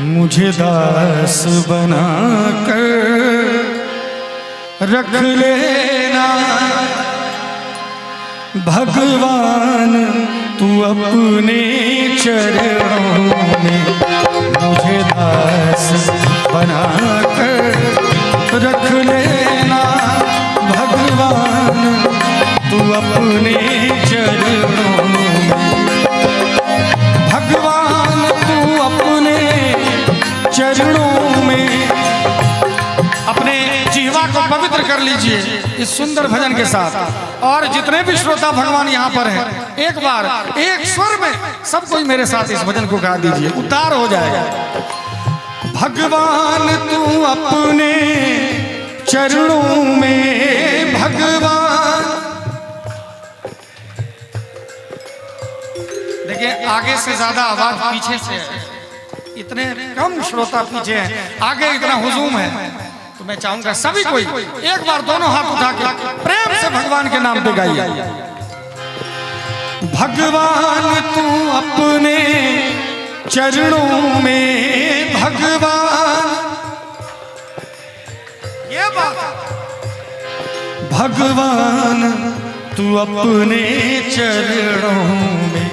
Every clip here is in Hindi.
मुझे दास बना कर रख लेना भगवान तू अपने चरणों में। मुझे दास बना कर रख लेना भगवान तू अपने चरणों में। भगवान तू अपने चरणों में। अपने जिह्वा को पवित्र कर लीजिए इस सुंदर भजन के साथ। और जितने भी श्रोता भगवान यहाँ पर हैं, एक बार एक स्वर में सब कोई मेरे साथ इस भजन को गा दीजिए, उद्धार हो जाएगा। भगवान तू अपने चरणों में, भगवान। देखिए आगे से ज्यादा आवाज पीछे से है, इतने कम श्रोता पीछे हैं, आगे इतना हुजूम है। तो मैं चाहूंगा सभी कोई एक बार दोनों हाथ उठा के प्रेम से भगवान के नाम पे गाइए। भगवान तू अपने चरणों में, भगवान। ये बात भगवान तू अपने चरणों में,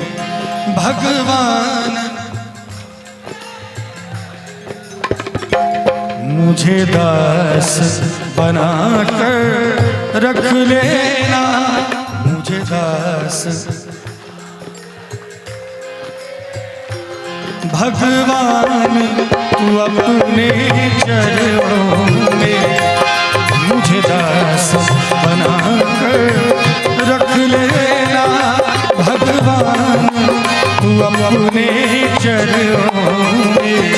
भगवान। मुझे दास बना कर रख लेना, मुझे दास भगवान तू अपने चरणों में। मुझे दास बना कर रख लेना भगवान तू अपने चरणों में।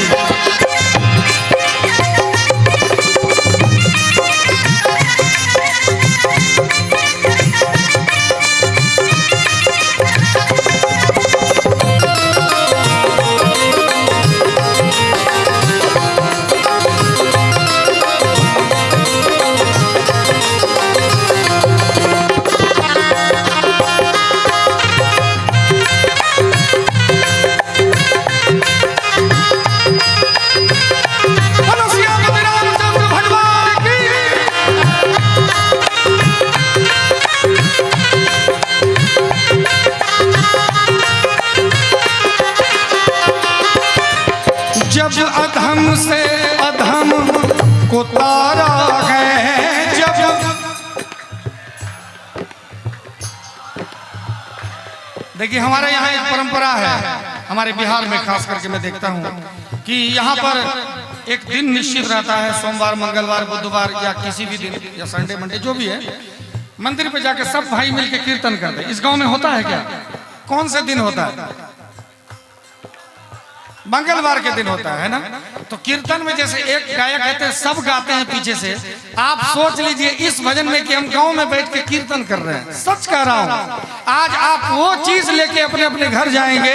जब अधम से अधम को तारा है, जब। देखिए हमारे यहाँ एक परंपरा है, हमारे बिहार में खास करके मैं देखता हूँ कि यहाँ पर एक दिन निश्चित रहता है, सोमवार मंगलवार बुधवार या किसी भी दिन या संडे मंडे जो भी है, मंदिर पे जाके सब भाई मिलके कीर्तन करते हैं। इस गांव में होता है क्या? कौन से दिन होता है? मंगलवार के दिन होता है ना। तो कीर्तन में जैसे एक गायक कहते हैं, सब गाते हैं पीछे से। आप सोच लीजिए इस भजन में कि हम गांव में बैठ के कीर्तन कर रहे हैं। सच कह रहा हूं, आज आप वो चीज लेके अपने अपने घर जाएंगे,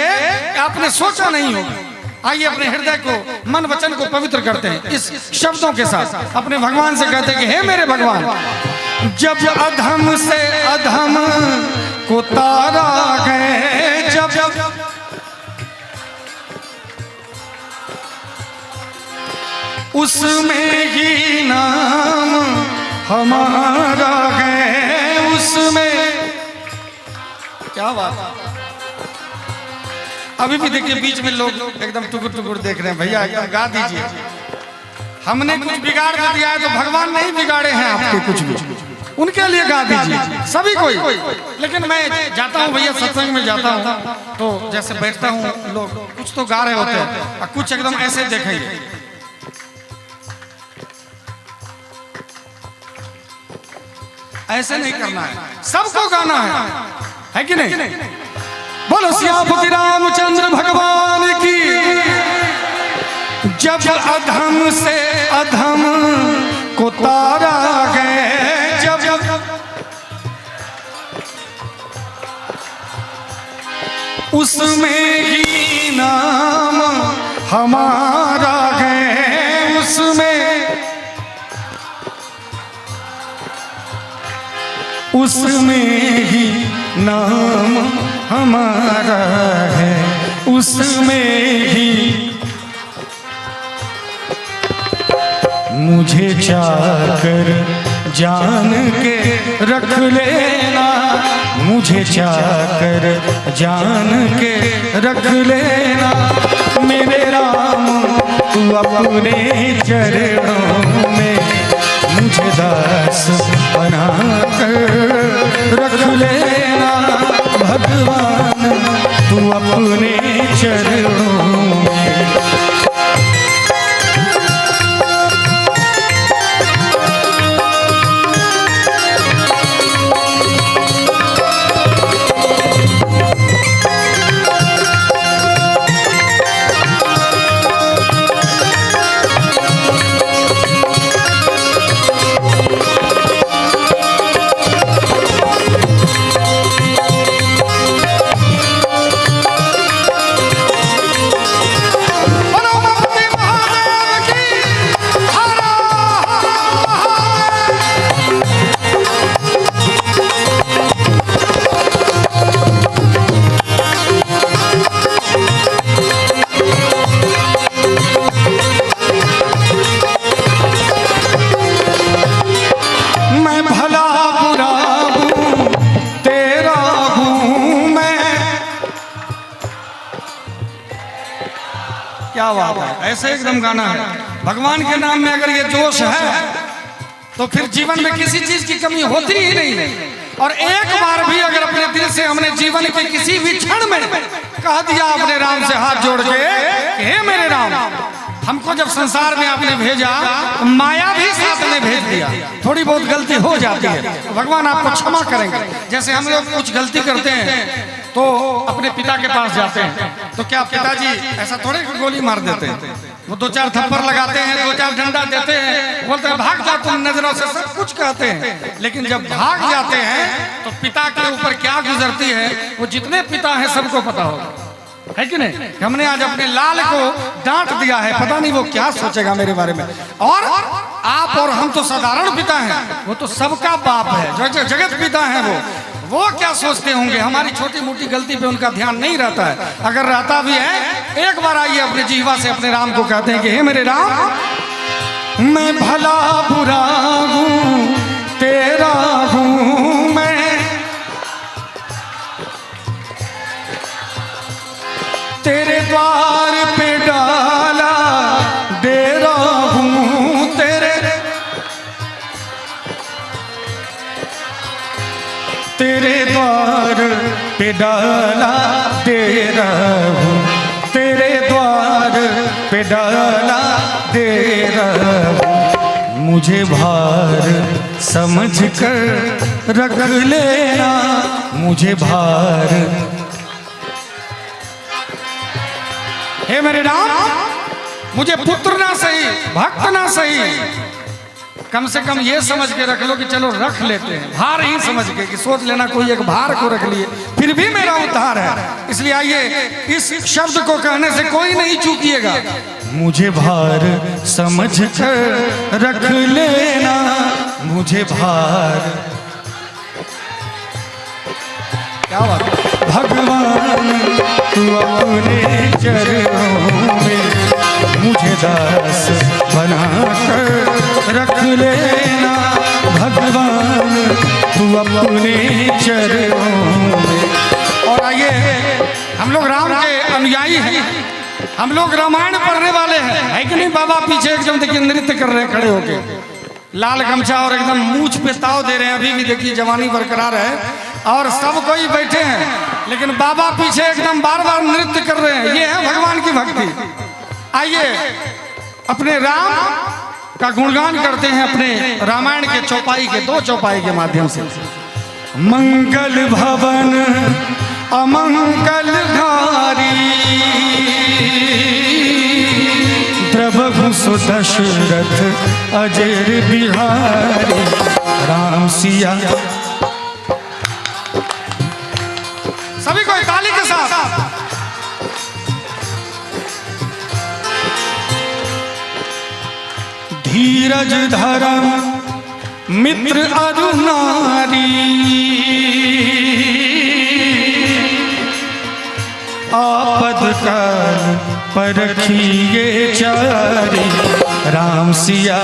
आपने सोचा नहीं होगा। आइए अपने हृदय को, मन वचन को पवित्र करते हैं इस शब्दों के साथ। अपने भगवान से कहते हैं कि हे मेरे भगवान, जब अधम से अधम को तारा है, जब उसमें ही नाम हमारा है, उसमें। क्या बात। अभी भी देखिए बीच में लोग एकदम टुकुर टुकुर देख रहे हैं। भैया एकदम गा दीजिए। हमने कुछ बिगाड़ कर दिया है तो भगवान नहीं बिगाड़े हैं आपके कुछ भी, उनके लिए गा दीजिए सभी कोई। लेकिन मैं जाता हूँ भैया, सत्संग में जाता हूँ तो जैसे बैठता हूँ, लोग कुछ तो गा रहे होते हैं और कुछ एकदम ऐसे देखेंगे। ऐसे नहीं करना है, सबको गाना है कि नहीं? बोलो सियापति रामचंद्र भगवान की। जब अधम से अधम को तारा है, जब उसमें ही नाम हमारा है, उसमें ही नाम हमारा है, उसमें ही मुझे चाकर जान के रख लेना, मुझे चाकर जान के रख लेना। मेरे राम तू अपने चरणों में मुझे दास बना कर रख लेना। भगवान तू अपने चरणों में। क्या बात है, ऐसे एकदम गाना है। भगवान के नाम में अगर ये जोश है तो फिर जीवन में किसी चीज की कमी होती ही नहीं। और एक बार भी अगर अपने दिल से हमने जीवन के किसी भी क्षण में कह दिया अपने राम से हाथ जोड़ के, हे मेरे राम, हमको जब संसार में आपने भेजा तो माया भी साथ में भेज दिया। थोड़ी बहुत गलती हो जाती है तो भगवान आपको क्षमा करेंगे। जैसे हम लोग कुछ गलती करते हैं तो अपने पिता के पास जाते हैं तो क्या पिताजी ऐसा थोड़े गोली मार देते हैं, वो दो चार थप्पड़ लगाते हैं, दो चार डंडा देते हैं, बोलते हैं भाग जा तुम नजरों से, सब कुछ कहते हैं। लेकिन जब भाग जाते हैं तो पिता के ऊपर क्या गुजरती है वो जितने पिता हैं सबको पता होगा, है कि नहीं। हमने आज अपने लाल को डांट दिया है, पता नहीं वो क्या सोचेगा मेरे बारे में। और आप और हम तो साधारण पिता हैं, वो तो सबका बाप है, जो जगत पिता है वो क्या सोचते होंगे। हमारी छोटी मोटी गलती पे उनका ध्यान नहीं रहता है। अगर रहता भी है, एक बार आइए अपने जीवा से अपने राम को कहते हैं कि हे मेरे राम, मैं भला बुरा हूँ तेरा हूँ मैं, तेरे द्वार पे डाला डेरा हूँ तेरे द्वार पे डाला डेरा हूँ, तेरे द्वार पे डाला डेरा हूँ। मुझे भार समझ कर रख लेना, मुझे भार। हे मेरे राम, मुझे पुत्र ना सही, भक्त ना सही, कम से कम ये समझ के रख लो कि चलो रख लेते हैं, भार ही समझ के कि सोच लेना कोई एक भार को रख लिए फिर भी मेरा उद्धार है। इसलिए आइए इस शब्द को कहने से कोई नहीं चूकिएगा। मुझे भार समझ कर रख लेना, मुझे भार। क्या बात। भगवान तू अपने चरणों में मुझे दास बना कर रख लेना। भगवान तू अपने चरणों में। और आइए, हम लोग राम के अनुयायी हैं, हम लोग रामायण पढ़ने वाले हैं, है कि नहीं। बाबा पीछे एकदम देखिए नृत्य कर रहे हैं खड़े होके, लाल गमछा और एकदम मूंछ पे ताव दे रहे हैं। अभी भी देखिए जवानी बरकरार है और सब कोई बैठे हैं, लेकिन बाबा पीछे एकदम बार बार नृत्य कर रहे हैं। ये है भगवान की भक्ति। आइए अपने राम का गुणगान करते हैं अपने रामायण के चौपाई के, दो चौपाई के माध्यम से। मंगल भवन अमंगल धारी, द्रवहु सुदशरथ अजर बिहारी। राम सिया, सभी को ताली के साथ। धीरज धर्म मित्र अरु नारी, आपद काल परखिए चारी। राम सिया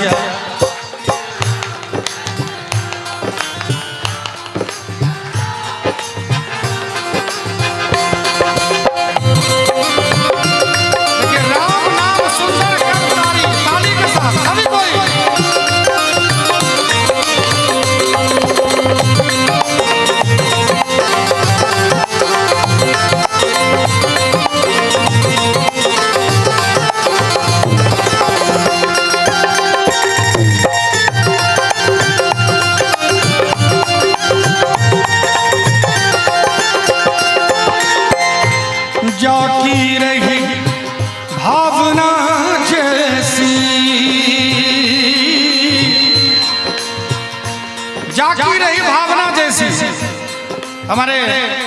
हमारे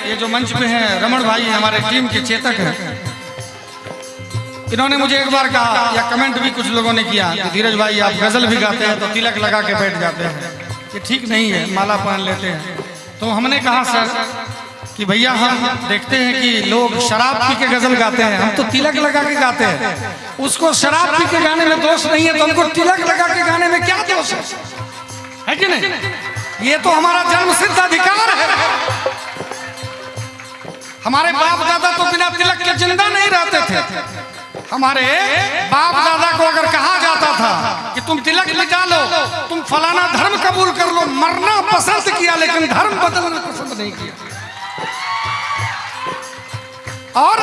ये जो मंच पे हैं रमन भाई हमारे टीम के चेतक हैं, इन्होंने मुझे एक बार कहा या कमेंट भी कुछ लोगों ने किया कि धीरज भाई आप गजल भी गाते हैं तो तिलक लगा के बैठ जाते हैं, ये ठीक नहीं है, माला पहन लेते हैं। तो हमने कहा सर कि भैया हम देखते हैं कि लोग शराब पी के गजल गाते हैं, हम तो तिलक लगा के गाते हैं। उसको शराब पी के गाने में दोष नहीं है तो हमको तिलक लगा के गाने में क्या दोष है कि नहीं? ये तो हमारा जन्म सिद्ध अधिकार है। हमारे बाप दादा तो बिना तिलक के जिंदा नहीं रहते थे। हमारे बाप दादा को अगर कहा जाता था कि तुम तिलक मिटा लो, तुम फलाना धर्म कबूल कर लो, मरना पसंद किया लेकिन धर्म बदलना पसंद नहीं किया। और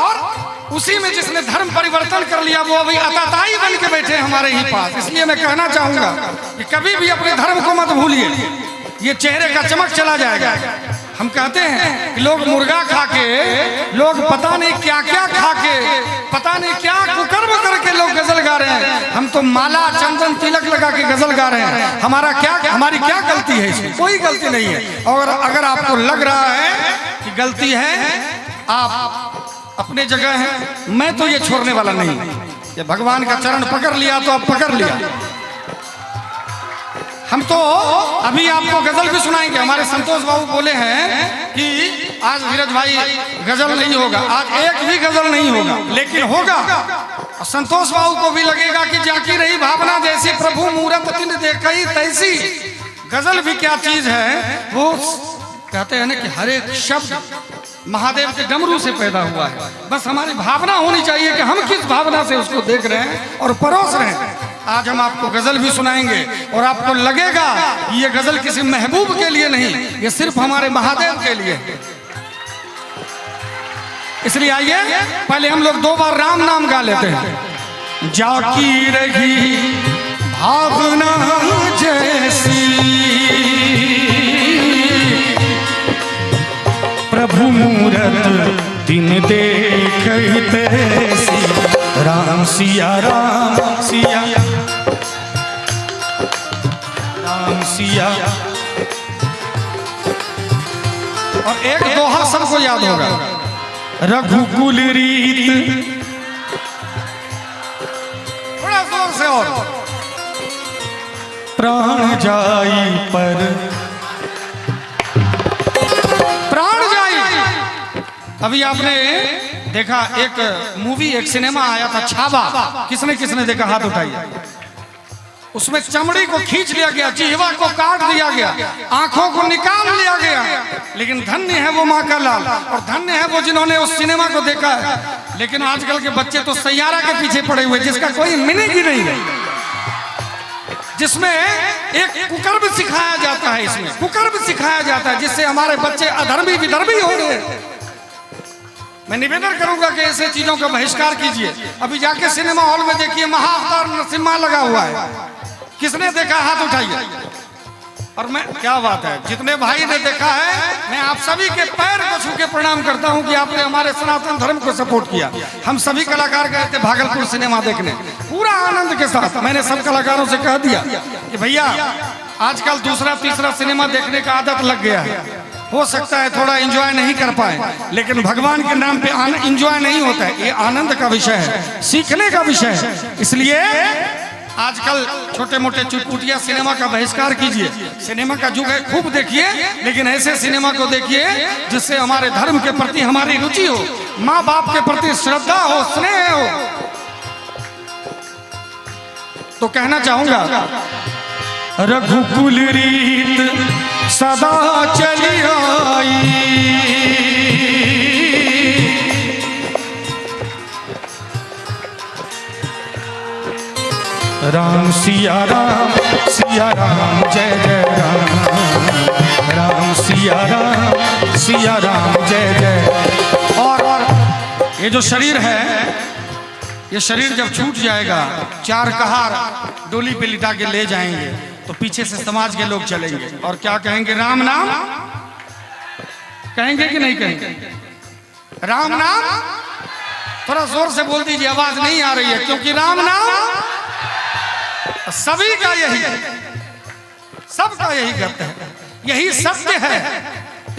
उसी में जिसने धर्म परिवर्तन कर लिया वो अभी अताताई बन के बैठे हमारे ही पास। इसलिए मैं कहना चाहूंगा कि कभी भी अपने धर्म को मत भूलिए, ये चेहरे का चमक चला जाएगा। हम कहते हैं कि लोग मुर्गा खा के, लोग पता नहीं क्या क्या खा के, पता नहीं क्या कुकर्म करके लोग गजल गा रहे हैं। हम तो माला चंदन तिलक लगा के गजल गा रहे हैं। हमारी क्या गलती है इसमें? कोई गलती नहीं है। और अगर आपको लग रहा है कि गलती है, आप अपने जगह है, मैं तो ये छोड़ने वाला नहीं। ये भगवान का चरण पकड़ लिया तो अब पकड़ लिया। हम तो अभी आपको गजल भी सुनाएंगे। हमारे संतोष बाबू बोले हैं कि आज धीरज भाई गजल नहीं होगा, आज एक भी गजल नहीं होगा, लेकिन होगा। और संतोष बाबू को भी लगेगा कि जाकी रही भावना जैसी, प्रभु मूरत तिन देखई तैसी। गजल भी क्या चीज है, वो कहते हैं ना कि हर एक शब्द महादेव के डमरू से पैदा हुआ है। बस हमारी भावना होनी चाहिए कि हम किस भावना से उसको देख रहे हैं और परोस रहे हैं। आज हम आपको गजल भी सुनाएंगे और आपको लगेगा कि ये गजल किसी महबूब के लिए नहीं, ये सिर्फ हमारे महादेव के लिए। इसलिए आइए पहले हम लोग 2 बार राम नाम गा लेते हैं। जाकी रही भावना जैसी, प्रभु मूरत दिन देखई तैसी। राम सिया राम सिया राम सिया। और एक दोहा सबको याद होगा, रघुकुल रीत। थोड़ा जोर से और। प्राण जाई पर प्राण जाई। अभी आपने देखा एक मूवी, एक सिनेमा आया था छावा, किसने किसने देखा? हाथ उठाइए। उसमें चमड़ी को खींच लिया गया, जिह्वा को काट दिया गया, आंखों को निकाल लिया गया। लेकिन धन्य है वो माँ का लाल, और धन्य है वो जिन्होंने उस सिनेमा को देखा है। लेकिन आजकल के बच्चे तो सैयारा के पीछे पड़े हुए, जिसका कोई मीनिंग ही नहीं है, जिसमें एक कुकर्म सिखाया जाता है। इसमें कुकर्म सिखाया जाता है जिससे हमारे बच्चे अधर्मी विधर्मी हो रहे हैं। मैं निवेदन करूंगा कि ऐसे चीजों का बहिष्कार कीजिए। अभी जाके सिनेमा हॉल में देखिए, महाअवतार नरसिम्हा लगा हुआ है। किसने देखा? हाथ उठाइए। और मैं, क्या बात है, जितने भाई ने देखा है, मैं आप सभी के पैर को छू के प्रणाम करता हूं कि आपने हमारे सनातन धर्म को सपोर्ट किया। हम सभी कलाकार गए थे भागलपुर सिनेमा देखने, पूरा आनंद के साथ। मैंने सब कलाकारों से कह दिया कि भैया आजकल दूसरा तीसरा सिनेमा देखने का आदत लग गया है, हो सकता है थोड़ा एंजॉय नहीं कर पाए, लेकिन भगवान के नाम पे एंजॉय नहीं होता है। ये आनंद का विषय है, सीखने का विषय है। इसलिए आजकल छोटे मोटे चुटपुटिया सिनेमा का बहिष्कार कीजिए। सिनेमा का युग है, खूब देखिए, लेकिन ऐसे सिनेमा को देखिए जिससे हमारे धर्म के प्रति हमारी रुचि हो, माँ बाप के प्रति श्रद्धा हो, स्नेह हो। तो कहना चाहूंगा, रघुकुल रीत सदा चली आई, राम सिया राम जय जय राम, राम सिया राम जय जय। और ये जो शरीर है, ये शरीर जब छूट जाएगा, 4 कहार डोली पे लिटा के ले जाएंगे, तो पीछे से समाज के लोग चलेंगे और क्या कहेंगे? राम नाम कहेंगे कि नहीं कहेंगे? राम नाम थोड़ा जोर से बोल दीजिए, आवाज नहीं आ रही है, क्योंकि राम नाम सभी का यही है, सबका यही करते हैं, यही सत्य है।